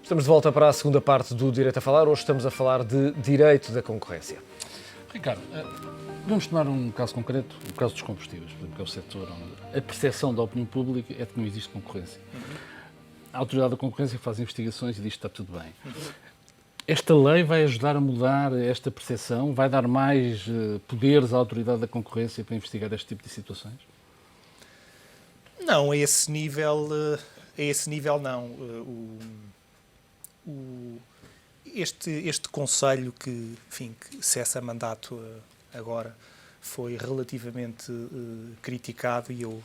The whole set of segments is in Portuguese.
Estamos de volta para a segunda parte do Direito a Falar. Hoje estamos a falar de direito da concorrência. Ricardo, vamos tomar um caso concreto, o caso dos combustíveis, porque é o setor onde a percepção da opinião pública é de que não existe concorrência. A Autoridade da Concorrência faz investigações e diz que está tudo bem. Esta lei vai ajudar a mudar esta percepção? Vai dar mais poderes à Autoridade da Concorrência para investigar este tipo de situações? Não, a esse nível não. Este Conselho que cessa mandato agora foi relativamente criticado e eu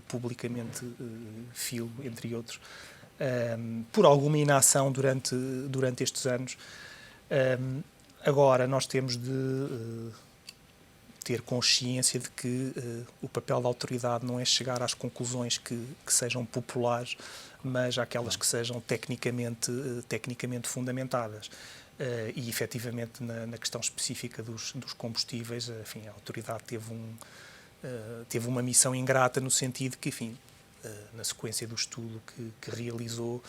publicamente filo, entre outros, por alguma inação durante estes anos. Agora nós temos de ter consciência de que o papel da autoridade não é chegar às conclusões que sejam populares, mas àquelas que sejam tecnicamente fundamentadas. E, efetivamente, na questão específica dos combustíveis, a autoridade teve uma missão ingrata no sentido que, na sequência do estudo que realizou,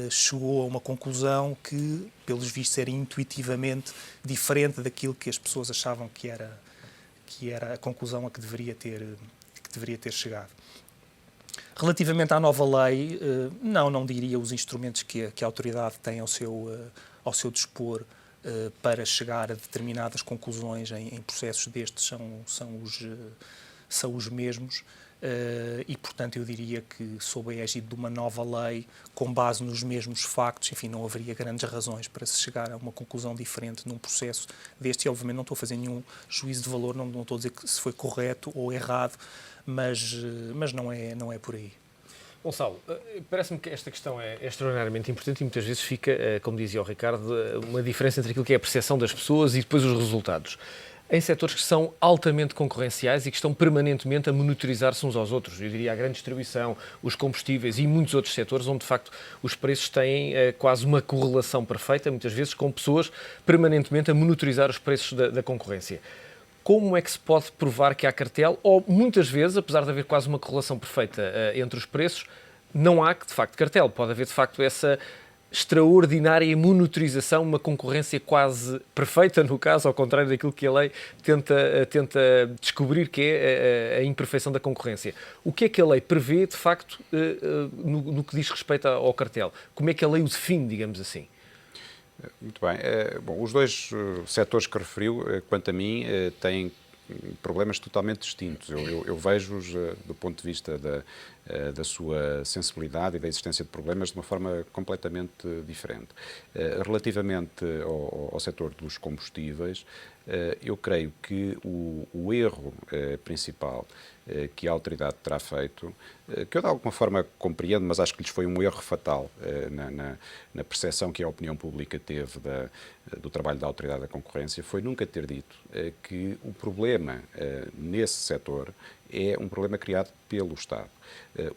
chegou a uma conclusão que, pelos vistos, era intuitivamente diferente daquilo que as pessoas achavam que era a conclusão a que deveria ter chegado. Relativamente à nova lei, não diria os instrumentos que a autoridade tem ao seu dispor para chegar a determinadas conclusões em processos destes são os mesmos. E, portanto, eu diria que, sob a égide de uma nova lei, com base nos mesmos factos, não haveria grandes razões para se chegar a uma conclusão diferente num processo deste. E, obviamente, não estou a fazer nenhum juízo de valor, não estou a dizer que se foi correto ou errado, mas não é por aí. Gonçalo, parece-me que esta questão é extraordinariamente importante e muitas vezes fica, como dizia o Ricardo, uma diferença entre aquilo que é a percepção das pessoas e depois os resultados. Em setores que são altamente concorrenciais e que estão permanentemente a monitorizar-se uns aos outros. Eu diria a grande distribuição, os combustíveis e muitos outros setores onde, de facto, os preços têm quase uma correlação perfeita, muitas vezes com pessoas permanentemente a monitorizar os preços da concorrência. Como é que se pode provar que há cartel? Ou, muitas vezes, apesar de haver quase uma correlação perfeita entre os preços, não há, de facto, cartel. Pode haver, de facto, essa extraordinária monitorização, uma concorrência quase perfeita, no caso, ao contrário daquilo que a lei tenta descobrir que é a imperfeição da concorrência. O que é que a lei prevê, de facto, no que diz respeito ao cartel? Como é que a lei o define, digamos assim? Muito bem. Bom, os dois setores que referiu, quanto a mim, têm problemas totalmente distintos. Eu vejo-os do ponto de vista da sua sensibilidade e da existência de problemas de uma forma completamente diferente. Relativamente ao setor dos combustíveis, eu creio que o erro principal que a autoridade terá feito, que eu de alguma forma compreendo, mas acho que lhes foi um erro fatal na percepção que a opinião pública teve do trabalho da autoridade da concorrência, foi nunca ter dito que o problema nesse setor é um problema criado pelo Estado.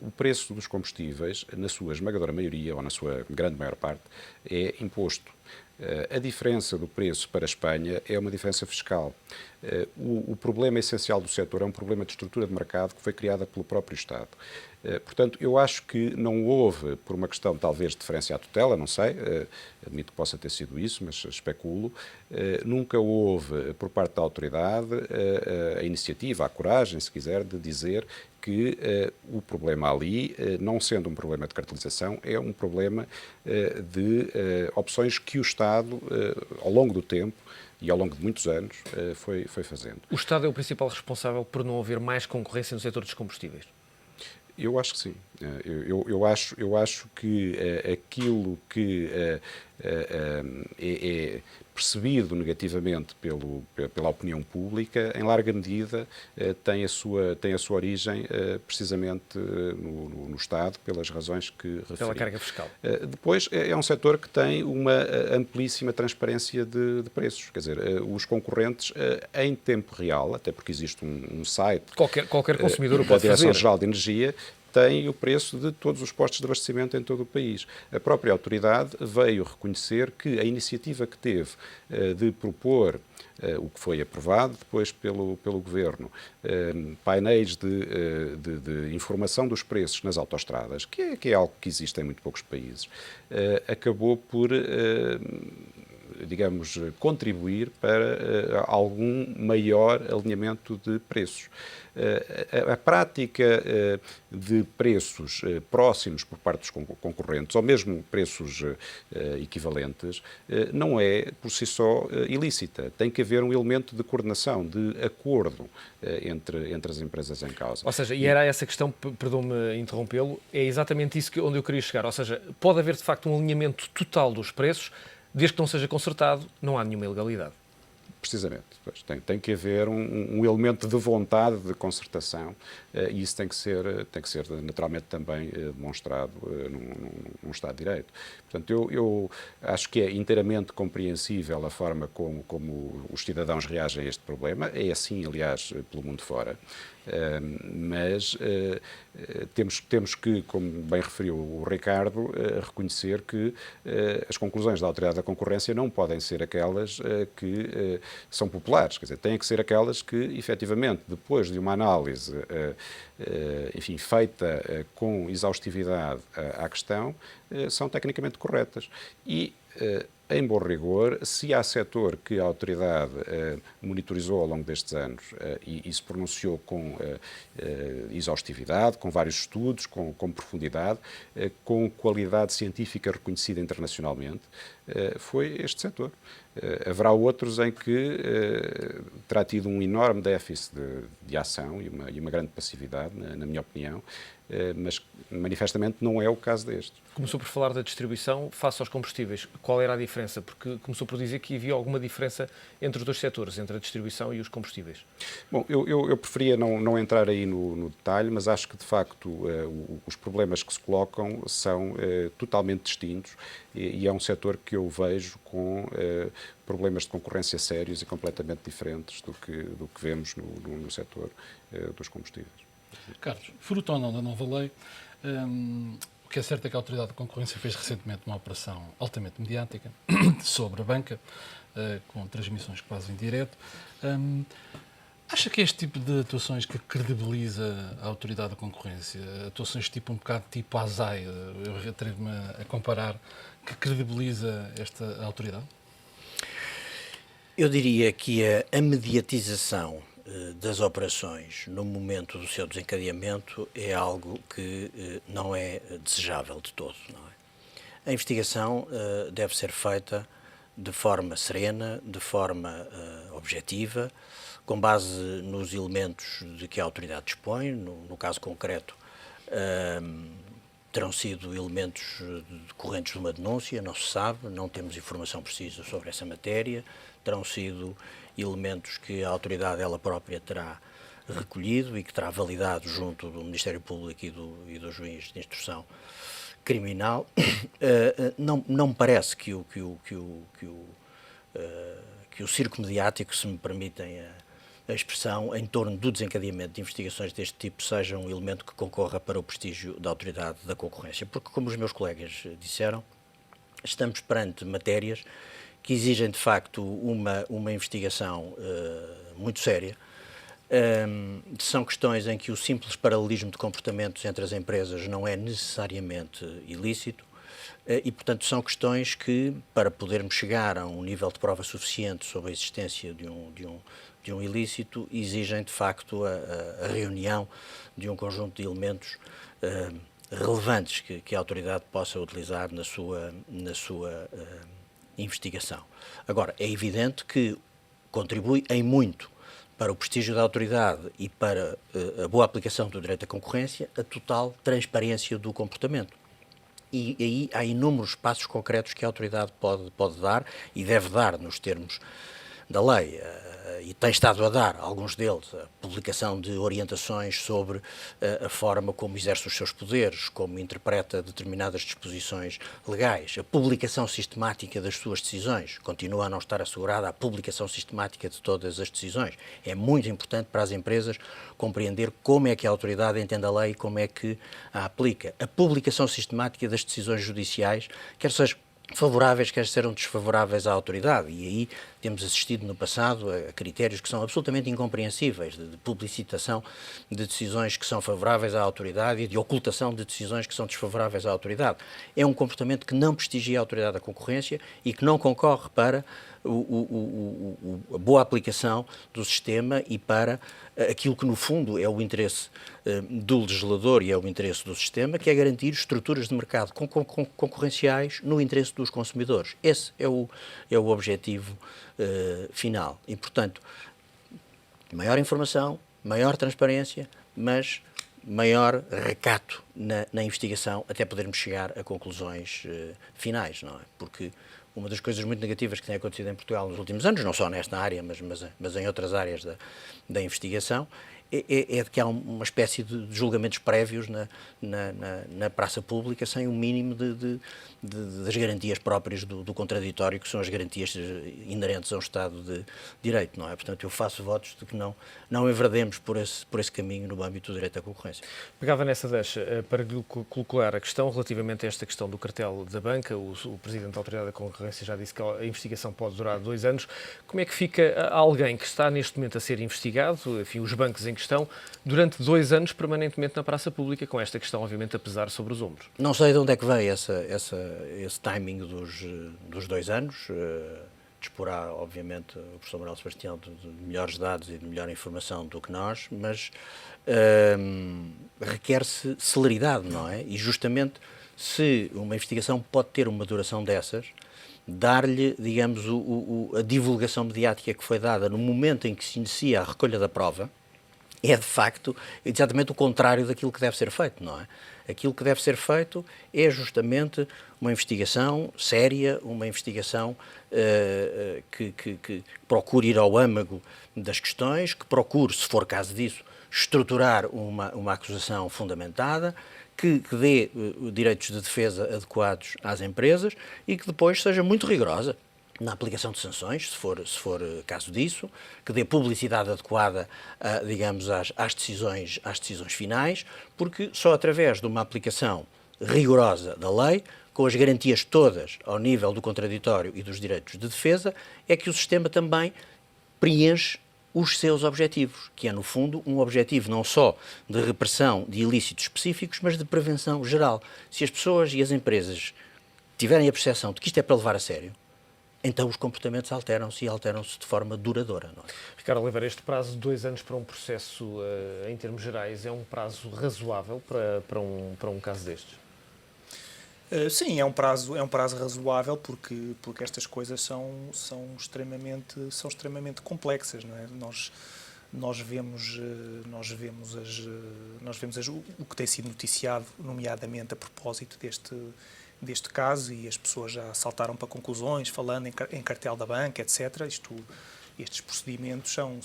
O preço dos combustíveis, na sua esmagadora maioria, ou na sua grande maior parte, é imposto. A diferença do preço para a Espanha é uma diferença fiscal. O problema essencial do setor é um problema de estrutura de mercado que foi criada pelo próprio Estado. Portanto, eu acho que não houve, por uma questão talvez de deferência à tutela, não sei, admito que possa ter sido isso, mas especulo, nunca houve, por parte da autoridade, a iniciativa, a coragem, se quiser, de dizer que o problema ali, não sendo um problema de cartelização, é um problema de opções que o Estado, ao longo do tempo, e ao longo de muitos anos, foi fazendo. O Estado é o principal responsável por não haver mais concorrência no setor dos combustíveis? Eu acho que sim. Eu acho que aquilo que é percebido negativamente pela opinião pública, em larga medida, tem a sua origem precisamente no Estado, pelas razões que referi. Pela carga fiscal. Depois, é um setor que tem uma amplíssima transparência de preços. Quer dizer, os concorrentes, em tempo real, até porque existe um site Qualquer consumidor o da pode fazer. Direção-Geral de Energia, tem o preço de todos os postos de abastecimento em todo o país. A própria autoridade veio reconhecer que a iniciativa que teve de propor o que foi aprovado depois pelo Governo, painéis de informação dos preços nas autoestradas, que é algo que existe em muito poucos países, acabou por, digamos, contribuir para algum maior alinhamento de preços. A prática de preços próximos por parte dos concorrentes, ou mesmo preços equivalentes, não é por si só ilícita. Tem que haver um elemento de coordenação, de acordo entre as empresas em causa. Ou seja, e era essa questão, perdoe-me interrompê-lo, é exatamente isso onde eu queria chegar. Ou seja, pode haver de facto um alinhamento total dos preços, desde que não seja consertado, não há nenhuma ilegalidade. Precisamente. Pois, tem que haver um elemento de vontade de concertação e isso tem que ser naturalmente também demonstrado num Estado de Direito. Portanto, eu acho que é inteiramente compreensível a forma como os cidadãos reagem a este problema. É assim, aliás, pelo mundo fora. Mas temos que, como bem referiu o Ricardo, reconhecer que as conclusões da Autoridade da Concorrência não podem ser aquelas que são populares, quer dizer, têm que ser aquelas que, efetivamente, depois de uma análise, enfim, feita com exaustividade à questão, são tecnicamente corretas. E, em bom rigor, se há setor que a autoridade monitorizou ao longo destes anos e se pronunciou com exaustividade, com vários estudos, com profundidade, com qualidade científica reconhecida internacionalmente, foi este setor. Haverá outros em que terá tido um enorme déficit de ação e uma grande passividade, na minha opinião, mas manifestamente não é o caso deste. Começou por falar da distribuição face aos combustíveis. Qual era a diferença? Porque começou por dizer que havia alguma diferença entre os dois setores, entre a distribuição e os combustíveis. Bom, eu preferia não entrar aí no detalhe, mas acho que, de facto, os problemas que se colocam são totalmente distintos e é um setor que eu vejo com problemas de concorrência sérios e completamente diferentes do que vemos no setor dos combustíveis. Carlos, fruto ou não da nova lei, o que é certo é que a Autoridade de Concorrência fez recentemente uma operação altamente mediática sobre a banca, com transmissões quase em direto. Acha que é este tipo de atuações que credibiliza a Autoridade da Concorrência, atuações tipo um bocado tipo a ASAI, eu atrevo-me a comparar, que credibiliza esta autoridade? Eu diria que a mediatização das operações no momento do seu desencadeamento é algo que não é desejável de todo, não é? A investigação deve ser feita de forma serena, de forma objetiva, com base nos elementos de que a autoridade dispõe. No caso concreto, terão sido elementos decorrentes de uma denúncia, não se sabe, não temos informação precisa sobre essa matéria, terão sido elementos que a autoridade ela própria terá recolhido e que terá validado junto do Ministério Público e do juiz de instrução criminal. Não me parece que o circo mediático, se me permitem a expressão, em torno do desencadeamento de investigações deste tipo seja um elemento que concorra para o prestígio da Autoridade da Concorrência. Porque, como os meus colegas disseram, estamos perante matérias que exigem, de facto, uma investigação muito séria. São questões em que o simples paralelismo de comportamentos entre as empresas não é necessariamente ilícito e, portanto, são questões que, para podermos chegar a um nível de prova suficiente sobre a existência de um ilícito, exigem, de facto, a reunião de um conjunto de elementos relevantes que a autoridade possa utilizar na sua investigação. Agora, é evidente que contribui em muito para o prestígio da autoridade e para a boa aplicação do direito à concorrência a total transparência do comportamento. E aí há inúmeros passos concretos que a autoridade pode dar e deve dar nos termos da lei. E tem estado a dar, alguns deles, a publicação de orientações sobre a forma como exerce os seus poderes, como interpreta determinadas disposições legais, a publicação sistemática das suas decisões. Continua a não estar assegurada a publicação sistemática de todas as decisões. É muito importante para as empresas compreender como é que a autoridade entende a lei e como é que a aplica. A publicação sistemática das decisões judiciais, quer seja favoráveis, quer sejam desfavoráveis à autoridade. E aí temos assistido no passado a critérios que são absolutamente incompreensíveis de publicitação de decisões que são favoráveis à autoridade e de ocultação de decisões que são desfavoráveis à autoridade. É um comportamento que não prestigia a autoridade da concorrência e que não concorre para a boa aplicação do sistema e para aquilo que, no fundo, é o interesse do legislador e é o interesse do sistema, que é garantir estruturas de mercado concorrenciais no interesse dos consumidores. Esse é o objetivo final. E, portanto, maior informação, maior transparência, mas maior recato na investigação até podermos chegar a conclusões finais, não é? Porque uma das coisas muito negativas que tem acontecido em Portugal nos últimos anos, não só nesta área, mas em outras áreas da investigação, é de que há uma espécie de julgamentos prévios na praça pública sem um mínimo das garantias próprias do contraditório, que são as garantias inerentes a um Estado de Direito, não é? Portanto, eu faço votos de que não enverdemos por esse caminho no âmbito do direito à concorrência. Pegava nessa deixa para lhe colocar a questão relativamente a esta questão do cartel da banca. O Presidente da Autoridade da Concorrência já disse que a investigação pode durar 2 anos. Como é que fica alguém que está neste momento a ser investigado, enfim, os bancos em questão, durante 2 anos permanentemente na praça pública, com esta questão, obviamente, a pesar sobre os ombros? Não sei de onde é que veio esse timing dos 2 anos. Disporá, obviamente, o professor Manuel Sebastião de melhores dados e de melhor informação do que nós, mas requer-se celeridade, não é? E justamente se uma investigação pode ter uma duração dessas, dar-lhe, digamos, a divulgação mediática que foi dada no momento em que se inicia a recolha da prova, é de facto exatamente o contrário daquilo que deve ser feito, não é? Aquilo que deve ser feito é justamente uma investigação séria, uma investigação que procure ir ao âmago das questões, que procure, se for caso disso, estruturar uma acusação fundamentada, que dê direitos de defesa adequados às empresas e que depois seja muito rigorosa na aplicação de sanções, se for caso disso, que dê publicidade adequada, digamos, às decisões finais, porque só através de uma aplicação rigorosa da lei, com as garantias todas ao nível do contraditório e dos direitos de defesa, é que o sistema também preenche os seus objetivos, que é, no fundo, um objetivo não só de repressão de ilícitos específicos, mas de prevenção geral. Se as pessoas e as empresas tiverem a percepção de que isto é para levar a sério, então os comportamentos alteram-se e alteram-se de forma duradoura. Não é? Ricardo Oliveira, este prazo de 2 anos para um processo, em termos gerais, é um prazo razoável para um caso destes? Sim, é um prazo razoável porque estas coisas são extremamente complexas, não é? Nós vemos o que tem sido noticiado, nomeadamente a propósito deste caso, e as pessoas já saltaram para conclusões, falando em cartel da banca, etc. Estes procedimentos são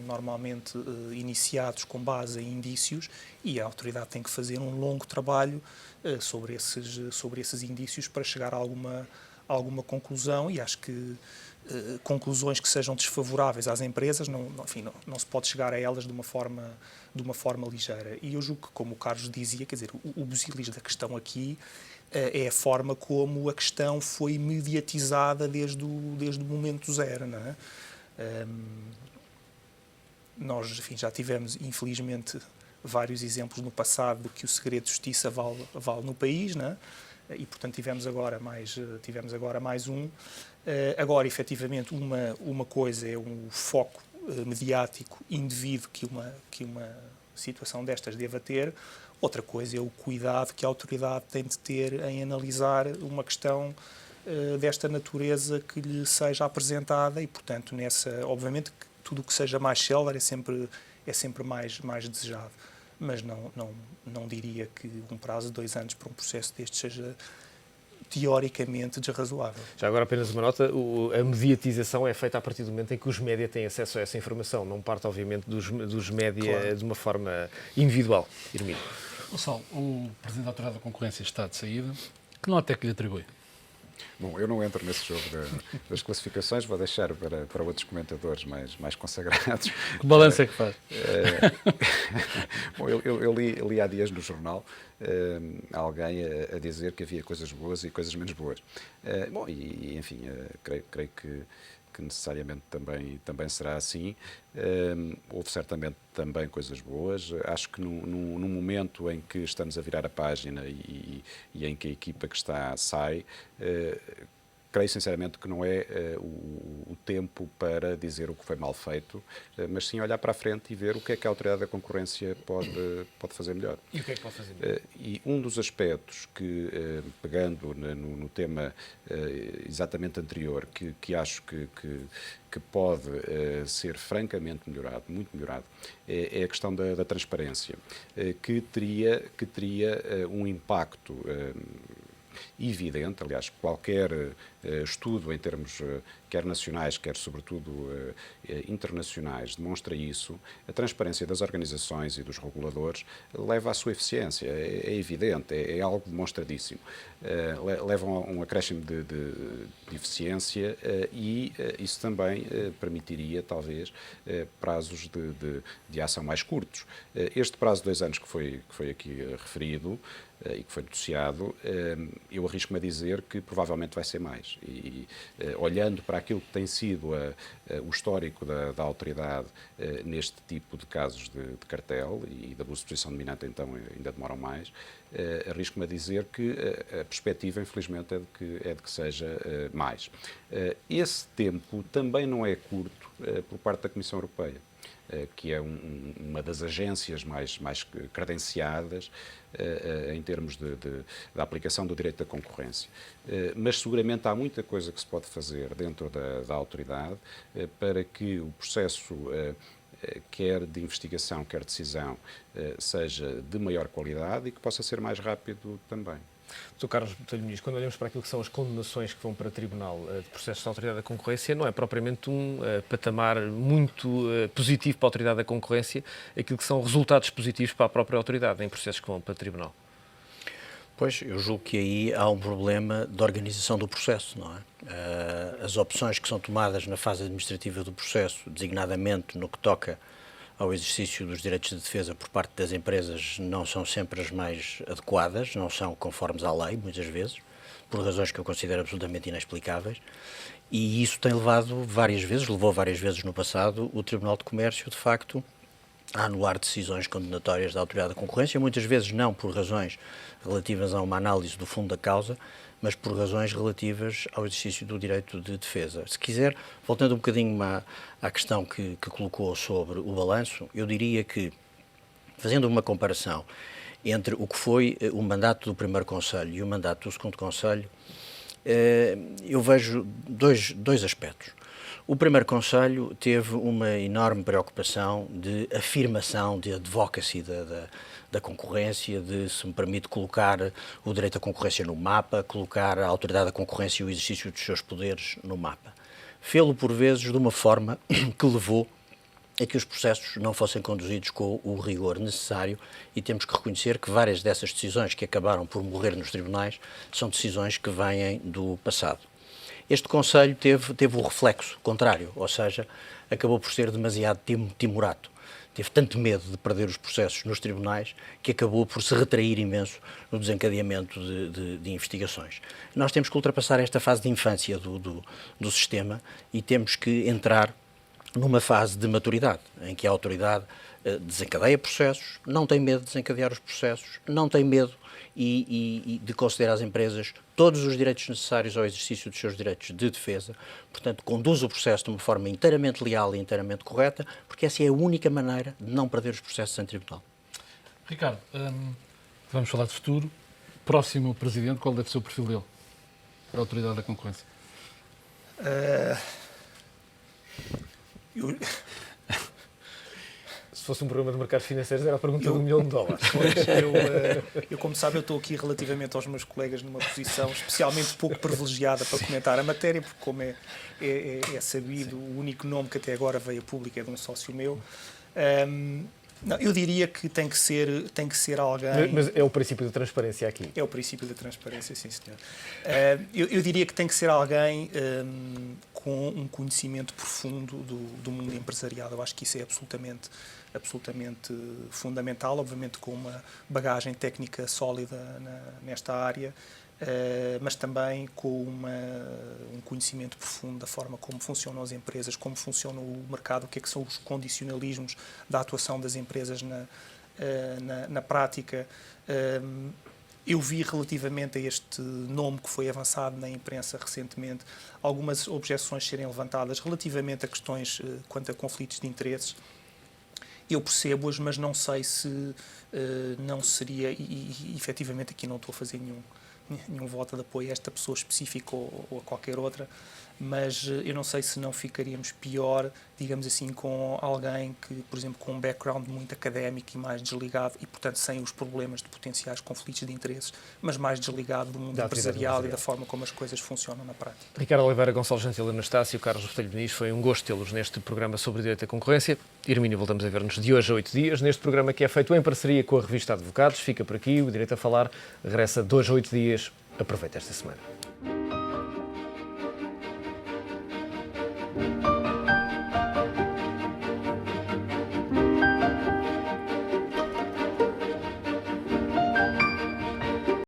normalmente iniciados com base em indícios e a autoridade tem que fazer um longo trabalho sobre esses indícios para chegar a alguma conclusão, e acho que conclusões que sejam desfavoráveis às empresas, não se pode chegar a elas de uma forma ligeira. E eu julgo que, como o Carlos dizia, quer dizer, o busilis da questão aqui é a forma como a questão foi mediatizada desde o momento zero, não é? Nós, enfim, já tivemos, infelizmente, vários exemplos no passado de que o segredo de justiça vale no país, não é? E, portanto, tivemos agora mais um. Agora, efetivamente, uma coisa é um foco mediático indevido que uma situação destas deva ter. Outra coisa é o cuidado que a autoridade tem de ter em analisar uma questão desta natureza que lhe seja apresentada e, portanto, obviamente, que tudo o que seja mais célere é sempre mais desejado. Mas não diria que um prazo de 2 anos para um processo deste seja teoricamente desrazoável. Já agora apenas uma nota, a mediatização é feita a partir do momento em que os média têm acesso a essa informação, não parte obviamente dos média Claro. de uma forma individual. Irmino. Gonçalo, o Presidente da Autoridade da Concorrência está de saída. Que nota é que lhe atribui? Bom, eu não entro nesse jogo das classificações, vou deixar para outros comentadores mais consagrados. Que balanço é que faz? Bom, eu li há dias no jornal alguém a dizer que havia coisas boas e coisas menos boas. Bom, enfim, creio que necessariamente também será assim. Houve certamente também coisas boas. Acho que num momento em que estamos a virar a página e em que a equipa que está sai, creio sinceramente que não é o tempo para dizer o que foi mal feito, mas sim olhar para a frente e ver o que é que a Autoridade da Concorrência pode fazer melhor. E o que é que pode fazer melhor? E um dos aspectos que, pegando no tema exatamente anterior, que acho que pode ser francamente melhorado, muito melhorado, é a questão da transparência, que teria um impacto evidente. Aliás, qualquer estudo em termos quer nacionais, quer sobretudo internacionais, demonstra isso. A transparência das organizações e dos reguladores leva à sua eficiência, é evidente, é algo demonstradíssimo. Leva a um acréscimo de eficiência e isso também permitiria, talvez, prazos de ação mais curtos. Este prazo de 2 anos que foi aqui referido e que foi noticiado, eu arrisco-me a dizer que provavelmente vai ser mais. E olhando para aquilo que tem sido o histórico da autoridade neste tipo de casos de cartel e de abuso de posição dominante, então ainda demoram mais, arrisco-me a dizer que a perspectiva, infelizmente, é de que seja mais. Esse tempo também não é curto por parte da Comissão Europeia, que é uma das agências mais credenciadas em termos da aplicação do direito da concorrência. Mas seguramente há muita coisa que se pode fazer dentro da autoridade para que o processo, quer de investigação, quer de decisão, seja de maior qualidade e que possa ser mais rápido também. Dr. Carlos Botelho Muniz, quando olhamos para aquilo que são as condenações que vão para tribunal de processos da Autoridade da Concorrência, não é propriamente um patamar muito positivo para a Autoridade da Concorrência, aquilo que são resultados positivos para a própria Autoridade em processos que vão para tribunal. Pois, eu julgo que aí há um problema de organização do processo, não é? As opções que são tomadas na fase administrativa do processo, designadamente no que toca ao exercício dos direitos de defesa por parte das empresas, não são sempre as mais adequadas, não são conformes à lei, muitas vezes, por razões que eu considero absolutamente inexplicáveis, e isso tem levou várias vezes no passado, o Tribunal de Comércio, de facto, a anular decisões condenatórias da Autoridade da Concorrência, muitas vezes não por razões relativas a uma análise do fundo da causa, mas por razões relativas ao exercício do direito de defesa. Se quiser, voltando um bocadinho à questão que colocou sobre o balanço, eu diria que, fazendo uma comparação entre o que foi o mandato do primeiro Conselho e o mandato do segundo Conselho, eu vejo dois aspectos. O primeiro Conselho teve uma enorme preocupação de afirmação, de advocacy da concorrência, de, se me permite, colocar o direito à concorrência no mapa, colocar a Autoridade da Concorrência e o exercício dos seus poderes no mapa. Fê-lo, por vezes, de uma forma que levou a que os processos não fossem conduzidos com o rigor necessário, e temos que reconhecer que várias dessas decisões que acabaram por morrer nos tribunais são decisões que vêm do passado. Este Conselho teve o reflexo contrário, ou seja, acabou por ser demasiado timorato. Teve tanto medo de perder os processos nos tribunais que acabou por se retrair imenso no desencadeamento de investigações. Nós temos que ultrapassar esta fase de infância do sistema e temos que entrar numa fase de maturidade, em que a autoridade desencadeia processos, não tem medo de desencadear os processos, não tem medo e de conceder às empresas todos os direitos necessários ao exercício dos seus direitos de defesa, portanto, conduz o processo de uma forma inteiramente leal e inteiramente correta, porque essa é a única maneira de não perder os processos em tribunal. Ricardo, vamos falar de futuro. Próximo Presidente, qual deve ser o perfil dele para a Autoridade da Concorrência? Se fosse um programa de mercados financeiros, era a pergunta do $1 milhão. Pois, eu, como sabe, eu estou aqui relativamente aos meus colegas numa posição especialmente pouco privilegiada para comentar a matéria, porque como é sabido, o único nome que até agora veio a público é de um sócio meu. Não, eu diria que tem que ser alguém... Mas é o princípio da transparência aqui. É o princípio da transparência, sim, senhor. Eu diria que tem que ser alguém com um conhecimento profundo do mundo empresarial. Eu acho que isso é absolutamente fundamental, obviamente com uma bagagem técnica sólida nesta área, mas também com um conhecimento profundo da forma como funcionam as empresas, como funciona o mercado, o que são os condicionalismos da atuação das empresas na prática. Eu vi relativamente a este nome que foi avançado na imprensa recentemente algumas objeções serem levantadas relativamente a questões quanto a conflitos de interesses. Eu percebo-as, mas não sei se não seria, e efetivamente aqui não estou a fazer nenhum voto de apoio a esta pessoa específica ou a qualquer outra, mas eu não sei se não ficaríamos pior, digamos assim, com alguém que, por exemplo, com um background muito académico e mais desligado e, portanto, sem os problemas de potenciais conflitos de interesses, mas mais desligado do mundo empresarial e da forma como as coisas funcionam na prática. Ricardo Oliveira, Gonçalo Gentil Anastácio, Carlos Botelho Muniz, foi um gosto tê-los neste programa sobre direito à concorrência. Irmínio, voltamos a ver-nos de hoje a 8 dias, neste programa que é feito em parceria com a revista Advogados. Fica por aqui, o Direito a Falar regressa de hoje a 8 dias. Aproveita esta semana.